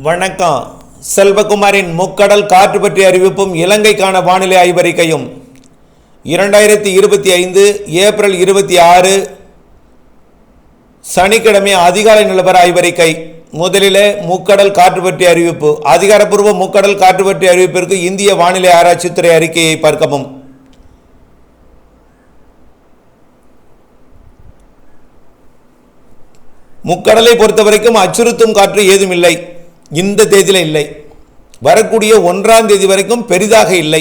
வணக்கம். செல்வகுமாரின் முக்கடல் காற்று பற்றிய அறிவிப்பும் இலங்கைக்கான வானிலை ஆய்வறிக்கையும் 2025 ஏப்ரல் 26 சனிக்கிழமை அதிகாலை நிலவர ஆய்வறிக்கை. முதலிலே முக்கடல் காற்று பற்றிய அறிவிப்பு. அதிகாரப்பூர்வ முக்கடல் காற்று பற்றிய அறிவிப்பிற்கு இந்திய வானிலை ஆராய்ச்சித்துறை அறிக்கையை பார்க்கவும். முக்கடலை பொறுத்தவரைக்கும் அச்சுறுத்தும் காற்று ஏதும் இல்லை. இந்த தேதியில் இல்லை. வரக்கூடிய 1ஆம் தேதி வரைக்கும் பெரிதாக இல்லை.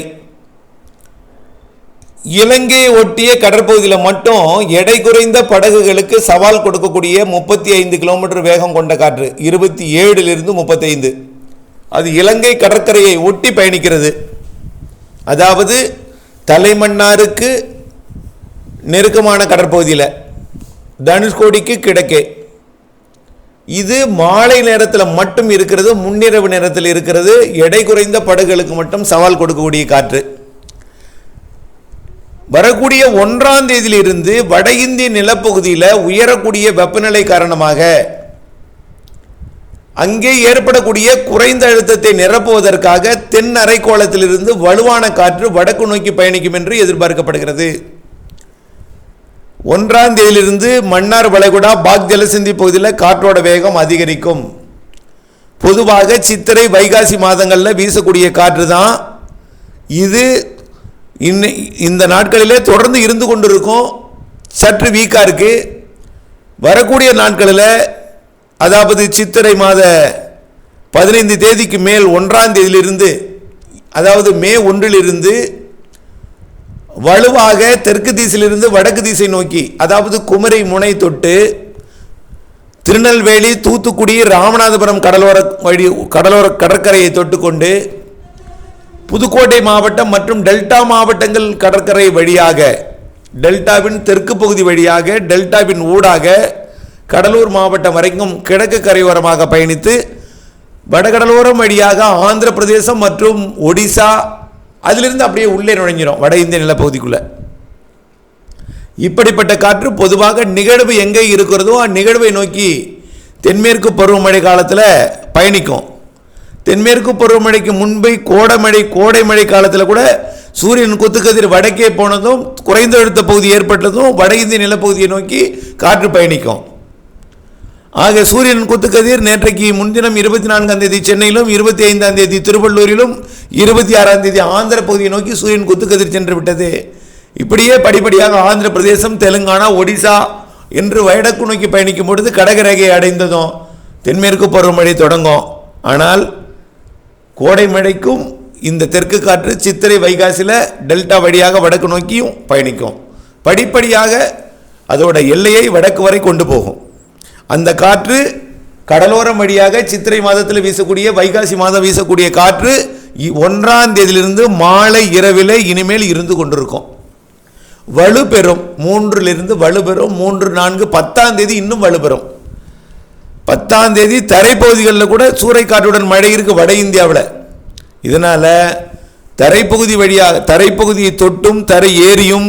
இலங்கையை ஒட்டிய கடற்பகுதியில் மட்டும் எடை குறைந்த படகுகளுக்கு சவால் கொடுக்கக்கூடிய 35 கிலோமீட்டர் வேகம் கொண்ட காற்று 27 35. அது இலங்கை கடற்கரையை ஒட்டி பயணிக்கிறது. அதாவது தலைமன்னாருக்கு நெருக்கமான கடற்பகுதியில் தனுஷ்கோடிக்கு கிழக்கே. இது மாலை நேரத்தில் மட்டும் இருக்கிறது, முன்னிரவு நேரத்தில் இருக்கிறது. எடை குறைந்த படகுகளுக்கு மட்டும் சவால் கொடுக்கக்கூடிய காற்று. வரக்கூடிய 1ஆம் தேதியிலிருந்து வட இந்திய நிலப்பகுதியில் உயரக்கூடிய வெப்பநிலை காரணமாக அங்கே ஏற்படக்கூடிய குறைந்த அழுத்தத்தை நிரப்புவதற்காக தென் அரைக்கோளத்திலிருந்து வலுவான காற்று வடக்கு நோக்கி பயணிக்கும் என்று எதிர்பார்க்கப்படுகிறது. 1ஆம் தேதியிலிருந்து மன்னார் வளைகுடா பாக் ஜலசந்தி பகுதியில் காற்றோட வேகம் அதிகரிக்கும். பொதுவாக சித்திரை வைகாசி மாதங்களில் வீசக்கூடிய காற்று தான் இது. இந்த நாட்களிலே தொடர்ந்து இருந்து கொண்டிருக்கும். சற்று வீக்காக இருக்கு. வரக்கூடிய நாட்களில், அதாவது சித்திரை மாத 15 தேதிக்கு மேல் 1ஆம் தேதியிலிருந்து, அதாவது மே 1 வலுவாக தெற்கு திசையிலிருந்து வடக்கு திசை நோக்கி, அதாவது குமரி முனை தொட்டு திருநெல்வேலி தூத்துக்குடி ராமநாதபுரம் கடலோர கடற்கரையை தொட்டுக்கொண்டு புதுக்கோட்டை மாவட்டம் மற்றும் டெல்டா மாவட்டங்கள் கடற்கரை வழியாக, டெல்டாவின் தெற்கு பகுதி வழியாக, டெல்டாவின் ஊடாக கடலூர் மாவட்டம் வரைக்கும் கிழக்கு கரையோரமாக பயணித்து வடகடலோரம் வழியாக ஆந்திர பிரதேசம் மற்றும் ஒடிசா, அதிலிருந்து அப்படியே உள்ளே நுழைஞ்சிடும் வட இந்திய நிலப்பகுதிக்குள்ள. இப்படிப்பட்ட காற்று பொதுவாக நிகழ்வு எங்கே இருக்கிறதோ அந்நிகழ்வை நோக்கி தென்மேற்கு பருவமழை காலத்தில் பயணிக்கும். தென்மேற்கு பருவமழைக்கு முன்பே கோடை மழை காலத்தில் கூட சூரியன் குத்துக்கதிர் வடக்கே போனதும் குறைந்த அழுத்த பகுதி ஏற்பட்டதும் வட இந்திய நிலப்பகுதியை நோக்கி காற்று பயணிக்கும். ஆக சூரியன் குத்துக்கதிர் நேற்றைக்கு முன்தினம் 24ஆம் தேதி சென்னையிலும், 25ஆம் தேதி திருவள்ளூரிலும், 26ஆம் தேதி ஆந்திர பகுதியை நோக்கி சூரியன் குத்துக்கதிர் சென்று விட்டது. இப்படியே படிப்படியாக ஆந்திர பிரதேசம், தெலுங்கானா, ஒடிசா என்று வடக்கு நோக்கி பயணிக்கும் பொழுது கடகரேகையை அடைந்ததும் தென்மேற்கு பருவமழை தொடங்கும். ஆனால் கோடை மழைக்கும் இந்த தெற்கு காற்று சித்திரை வைகாசியில் டெல்டா வழியாக வடக்கு நோக்கியும் பயணிக்கும். படிப்படியாக அதோட எல்லையை வடக்கு வரை கொண்டு போகும். அந்த காற்று கடலோரம் வழியாக சித்திரை மாதத்தில் வீசக்கூடிய, வைகாசி மாதம் வீசக்கூடிய காற்று 1ஆம் தேதியிலிருந்து மாலை இரவில் இனிமேல் இருந்து கொண்டிருக்கும். வலுப்பெறும். 3 வலுப்பெறும். 3, 4, 10ஆம் தேதி இன்னும் வலுப்பெறும். 10ஆம் தேதி தரைப்பகுதிகளில் கூட சூறைக்காற்றுடன் மழை இருக்கு வட இந்தியாவில். இதனால தரைப்பகுதி வழியாக, தரைப்பகுதியை தொட்டும் தரை ஏறியும்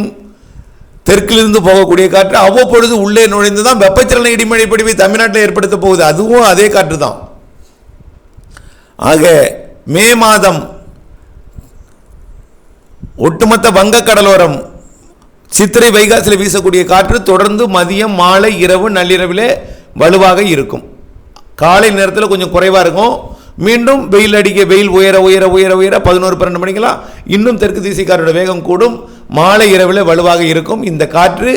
தெற்கிலிருந்து போகக்கூடிய காற்று அவ்வப்பொழுது உள்ளே நுழைந்து தான் வெப்பச்சலன இடிமழை பொழிவை தமிழ்நாட்டில் ஏற்படுத்த போகுது. அதுவும் அதே காற்று தான். ஆக மே மாதம் ஒட்டுமொத்த வங்க கடலோரம் சித்திரை வைகாசியில் வீசக்கூடிய காற்று தொடர்ந்து மதியம், மாலை, இரவு, நள்ளிரவிலே வலுவாக இருக்கும். காலை நேரத்தில் கொஞ்சம் குறைவாக இருக்கும். மீண்டும் வெயில் அடிக்க, வெயில் உயர உயர உயர உயர 11-12 மணிக்கெல்லாம் இன்னும் தெற்கு திசை காற்றோட வேகம் கூடும். மாலை இரவில் வலுவாக இருக்கும். இந்த காற்று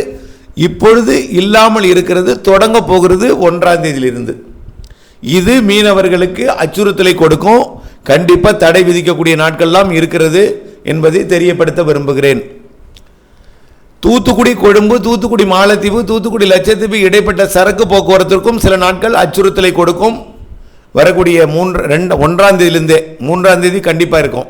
இப்பொழுது இல்லாமல் இருக்கிறது, தொடங்க போகிறது 1ஆம் தேதியிலிருந்து. இது மீனவர்களுக்கு அச்சுறுத்தலை கொடுக்கும். கண்டிப்பாக தடை விதிக்கக்கூடிய நாட்கள்லாம் இருக்கிறது என்பதை தெரியப்படுத்த விரும்புகிறேன். தூத்துக்குடி கொழும்பு, தூத்துக்குடி மாலத்தீவு, தூத்துக்குடி லட்சத்தீவு இடைப்பட்ட சரக்கு போக்குவரத்திற்கும் சில நாட்கள் அச்சுறுத்தலை கொடுக்கும். வரக்கூடிய 1ஆம் தேதியிலிருந்தே 3ஆம் தேதி கண்டிப்பாக இருக்கும்.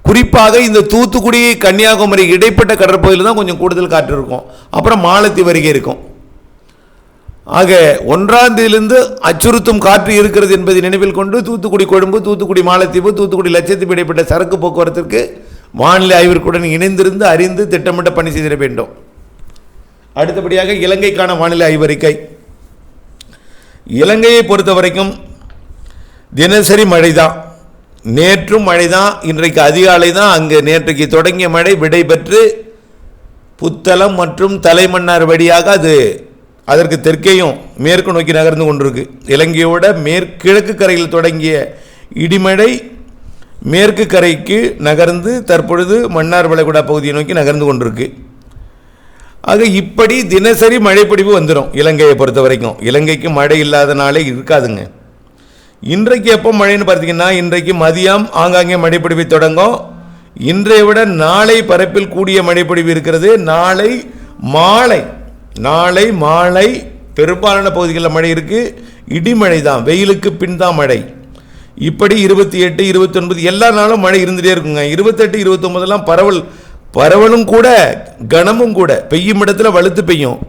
குறிப்பாக இந்த தூத்துக்குடி கன்னியாகுமரி இடைப்பட்ட கடற்பகுதியில் தான் கொஞ்சம் கூடுதல் காற்று இருக்கும். அப்புறம் மாலத்தீவு அருகே இருக்கும். ஆக 1ஆம் தேதியிலிருந்து அச்சுறுத்தும் காற்று இருக்கிறது என்பதை நினைவில் கொண்டு தூத்துக்குடி கொழும்பு, தூத்துக்குடி மாலத்தீவு, தூத்துக்குடி லட்சத்தீவு இடைப்பட்ட சரக்கு போக்குவரத்திற்கு வானிலை ஆய்விற்குடன் இணைந்திருந்து அறிந்து திட்டமிட்ட பணி செய்திட வேண்டும். அடுத்தபடியாக இலங்கைக்கான வானிலை ஆய்வறிக்கை. இலங்கையை பொறுத்த வரைக்கும் தினசரி மழை தான், நேற்றும் மழை தான், இன்றைக்கு அதிகாலை தான் அங்கே நேற்றைக்கு தொடங்கிய மழை விடை பெற்று புத்தளம் மற்றும் தலைமன்னார் வழியாக அது அதற்கு தெற்கேயும் மேற்கு நோக்கி நகர்ந்து கொண்டிருக்கு. இலங்கையோட கிழக்கு கரையில் தொடங்கிய இடிமழை மேற்கு கரைக்கு நகர்ந்து தற்பொழுது மன்னார் வளைகுடா பகுதியை நோக்கி நகர்ந்து கொண்டிருக்கு. ஆக இப்படி தினசரி மழைப்பிடிவு வந்துடும். இலங்கையை பொறுத்த வரைக்கும் இலங்கைக்கு மழை இல்லாத நாளே இருக்காதுங்க. இன்றைக்கு எப்போ மழைன்னு பார்த்தீங்கன்னா, இன்றைக்கு மதியம் ஆங்காங்கே மழைப்பிடிவு தொடங்கும். இன்றைய விட நாளை பரப்பில் கூடிய மழைப்பிடிவு இருக்கிறது. நாளை மாலை பெரும்பாலான பகுதிகளில் மழை இருக்குது. இடிமழை தான், வெயிலுக்கு பின் தான் மழை. இப்படி 28, 29 எல்லா நாளும் மழை இருந்துகிட்டே இருக்குங்க. 28, 29 பரவலும் கூட கனமும் கூட. பெய்யும் இடத்துல வலுத்து பெய்யும்,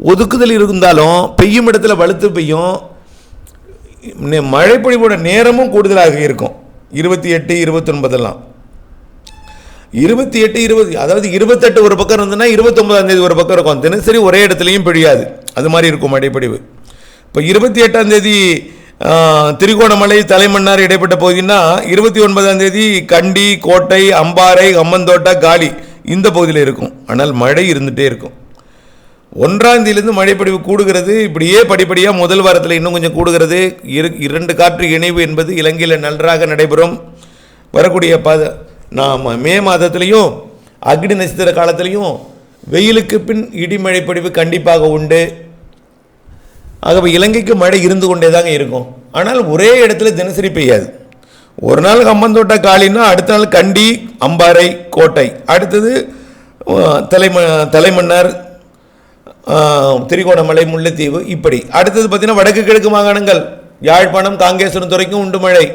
ஒதுக்குதல் இருந்தாலும் பெய்யும் இடத்துல வலுத்து பெய்யும். மழைப்பொழிவோட நேரமும் கூடுதலாக இருக்கும். 28, 29 28, 20 அதாவது 28 ஒரு பக்கம் இருந்ததுன்னா 29ஆம் தேதி ஒரு பக்கம் இருக்கும். தினசரி ஒரே இடத்துலையும் பெய்யாது, அது மாதிரி இருக்கும் மழைப்பொழிவு. இப்போ 28ஆம் தேதி திரிகோணமலை தலைமன்னார் இடைப்பட்ட பகுதினா 29ஆம் தேதி கண்டி, கோட்டை, அம்பாறை, அம்மந்தோட்டா, காலி இந்த பகுதியில் இருக்கும். ஆனால் மழை இருந்துகிட்டே இருக்கும். 1ஆம் தேதியிலிருந்து மழைப்பொழிவு கூடுகிறது. இப்படியே படிப்படியாக முதல் வாரத்தில் இன்னும் கொஞ்சம் கூடுகிறது. 2 காற்று இணைவு என்பது இலங்கையில் நன்றாக நடைபெறும். வரக்கூடிய மே மாதத்திலையும் அக்னி நட்சத்திர காலத்திலையும் வெயிலுக்கு பின் இடிமழை பொழிவு கண்டிப்பாக உண்டு. ஆகவே இலங்கைக்கு மழை இருந்து கொண்டே தாங்க இருக்கும். ஆனால் ஒரே இடத்துல தினசரி பெய்யாது. ஒரு நாள் அம்மந்தோட்டா காலின்னா அடுத்த நாள் கண்டி, அம்பாறை, கோட்டை, அடுத்தது தலைமன்னார், திரிகோணமலை, முல்லைத்தீவு, இப்படி அடுத்தது பார்த்தீங்கன்னா வடக்கு கிழக்கு மாகாணங்கள் யாழ்ப்பாணம், காங்கேசன் துறைக்கும் உண்டு மழை.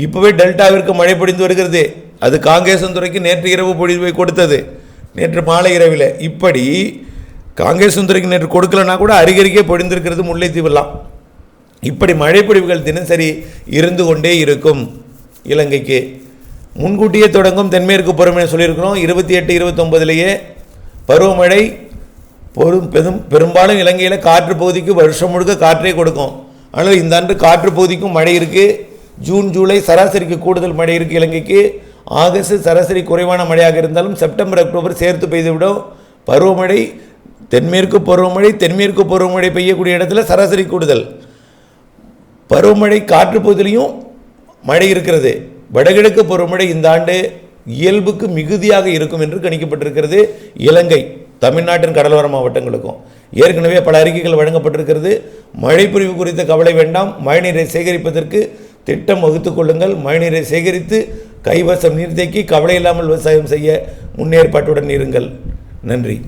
இப்போவே டெல்டாவிற்கு மழை பொழிந்து வருகிறது. அது காங்கேசன் துறைக்கு நேற்று இரவு பொழிவை கொடுத்தது, நேற்று மாலை இரவில். இப்படி காங்கேசன் துறைக்கு நேற்று கொடுக்கலன்னா கூட அருகருகே பொழிந்திருக்கிறது முல்லைத்தீவெல்லாம். இப்படி மழைப்பொழிவுகள் தினசரி இருந்து கொண்டே இருக்கும். இலங்கைக்கு முன்கூட்டியே தொடங்கும் தென்மேற்கு பருவமழை சொல்லியிருக்கிறோம். 28, 29 பருவமழை பெரும்பாலும் இலங்கையில் காற்று பகுதிக்கு வருஷம் முழுக்க காற்றே கொடுக்கும். ஆனால் இந்த ஆண்டு காற்று பகுதிக்கும் மழை இருக்குது. ஜூன், ஜூலை சராசரிக்கு கூடுதல் மழை இருக்குது இலங்கைக்கு. ஆகஸ்ட் சராசரி குறைவான மழையாக இருந்தாலும் செப்டம்பர், அக்டோபர் சேர்த்து பெய்துவிடும். பருவமழை தென்மேற்கு பருவமழை பெய்யக்கூடிய இடத்துல சராசரி கூடுதல். பருவமழை காற்று பகுதியிலையும் மழை இருக்கிறது. வடகிழக்கு பருவமழை இந்த ஆண்டு இயல்புக்கு மிகுதியாக இருக்கும் என்று கணிக்கப்பட்டிருக்கிறது. இலங்கை, தமிழ்நாட்டின் கடலோர மாவட்டங்களுக்கும் ஏற்கனவே பல அறிக்கைகள் வழங்கப்பட்டிருக்கிறது. மழை பொழிவு குறித்த கவலை வேண்டாம். மழைநீரை சேகரிப்பதற்கு திட்டம் வகுத்துக் கொள்ளுங்கள். மழைநீரை சேகரித்து கைவசம் நீர்த்தேக்கி கவலை இல்லாமல் விவசாயம் செய்ய முன்னேற்பாட்டுடன் இருங்கள். நன்றி.